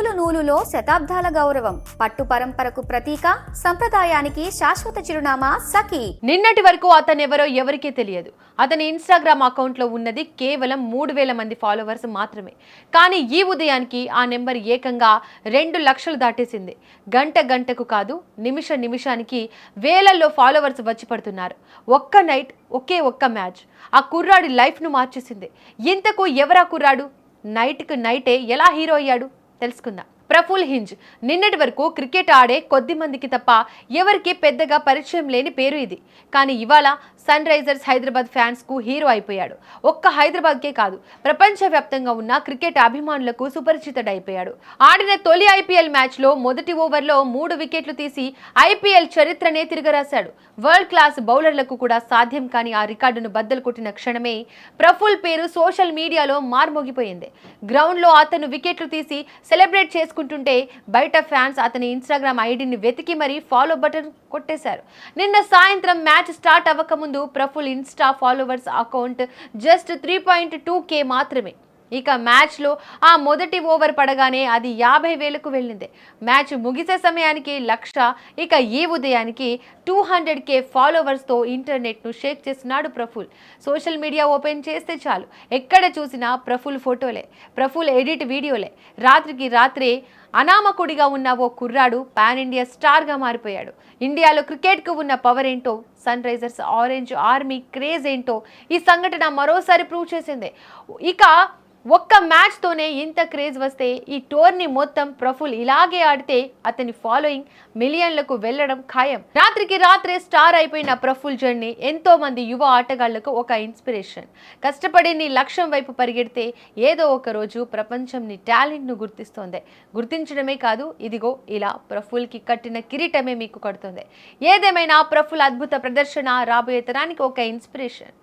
నూలు నూలులో శతాబ్దాల గౌరవం, పట్టు పరంపరకు ప్రతీక, సంప్రదాయానికి శాశ్వత చిరునామా సఖీ. నిన్నటి వరకు అతనెవరో ఎవరికీ తెలియదు. అతని ఇన్స్టాగ్రామ్ అకౌంట్లో ఉన్నది కేవలం 3000 మంది ఫాలోవర్స్ మాత్రమే. కానీ ఈ ఉదయానికి ఆ నెంబర్ ఏకంగా 2 లక్షలు దాటేసింది. గంట గంటకు కాదు, నిమిషానికి వేలల్లో ఫాలోవర్స్ వచ్చి పడుతున్నారు. ఒక్క నైట్, ఒక్క మ్యాచ్ ఆ కుర్రాడి లైఫ్ను మార్చేసింది. ఇంతకు ఎవరా కుర్రాడు? నైట్కి నైటే ఎలా హీరో అయ్యాడు తెలుసుకుందాం. ప్రఫుల్ హింజ్. నిన్నటి వరకు క్రికెట్ ఆడే కొద్ది మందికి తప్ప ఎవరికి పెద్దగా పరిచయం లేని పేరు ఇది. కానీ ఇవాళ సన్ రైజర్స్ హైదరాబాద్ ఫ్యాన్స్కు హీరో అయిపోయాడు. ఒక్క హైదరాబాద్కే కాదు, ప్రపంచవ్యాప్తంగా ఉన్న క్రికెట్ అభిమానులకు సుపరిచితుడైపోయాడు. ఆడిన తొలి ఐపీఎల్ మ్యాచ్లో మొదటి ఓవర్లో 3 వికెట్లు తీసి ఐపీఎల్ చరిత్రనే తిరగరాశాడు. వరల్డ్ క్లాస్ బౌలర్లకు కూడా సాధ్యం కాని ఆ రికార్డును బద్దలు కొట్టిన క్షణమే ప్రఫుల్ పేరు సోషల్ మీడియాలో మార్మోగిపోయింది. గ్రౌండ్లో అతను వికెట్లు తీసి సెలబ్రేట్ చేసుకుంటుంటే బయట ఫ్యాన్స్ అతని ఇన్స్టాగ్రామ్ ఐడిని వెతికి మరీ ఫాలో బటన్ కొట్టేశారు. నిన్న సాయంత్రం మ్యాచ్ స్టార్ట్ అవ్వకముందు Praful Insta followers account just 3.2K మాత్రమే. ఇక మ్యాచ్లో ఆ మొదటి ఓవర్ పడగానే అది 50,000కు వెళ్ళింది. మ్యాచ్ ముగిసే సమయానికి 1,00,000, ఇక ఈ ఉదయానికి 200K ఫాలోవర్స్తో ఇంటర్నెట్ను షేక్ చేస్తున్నాడు ప్రఫుల్. సోషల్ మీడియా ఓపెన్ చేస్తే చాలు, ఎక్కడ చూసినా ప్రఫుల్ ఫోటోలే, ప్రఫుల్ ఎడిట్ వీడియోలే. రాత్రికి రాత్రే అనామకుడిగా ఉన్న ఓ కుర్రాడు పాన్ ఇండియా స్టార్గా మారిపోయాడు. ఇండియాలో క్రికెట్కు ఉన్న పవర్ ఏంటో, Sunrisers orange army craze ఏంటో ఈ సంఘటన మరోసారి ప్రూవ్ చేసింది. ఇక ఒక్క మ్యాచ్తోనే ఇంత క్రేజ్ వస్తే ఈ టోర్నీ మొత్తం ప్రఫుల్ ఇలాగే ఆడితే అతని ఫాలోయింగ్ మిలియన్లకు వెళ్లడం ఖాయం. రాత్రికి రాత్రే స్టార్ అయిపోయిన ప్రఫుల్ జర్నీ ఎంతో మంది యువ ఆటగాళ్లకు ఒక ఇన్స్పిరేషన్. కష్టపడి నీ లక్ష్యం వైపు పరిగెడితే ఏదో ఒక రోజు ప్రపంచం నీ టాలెంట్ను గుర్తిస్తోంది. గుర్తించడమే కాదు, ఇదిగో ఇలా ప్రఫుల్కి కట్టిన కిరీటమే మీకు కడుతుంది. ఏదేమైనా ప్రఫుల్ అద్భుత ప్రదర్శన రాబోయే తరానికి ఒక ఇన్స్పిరేషన్.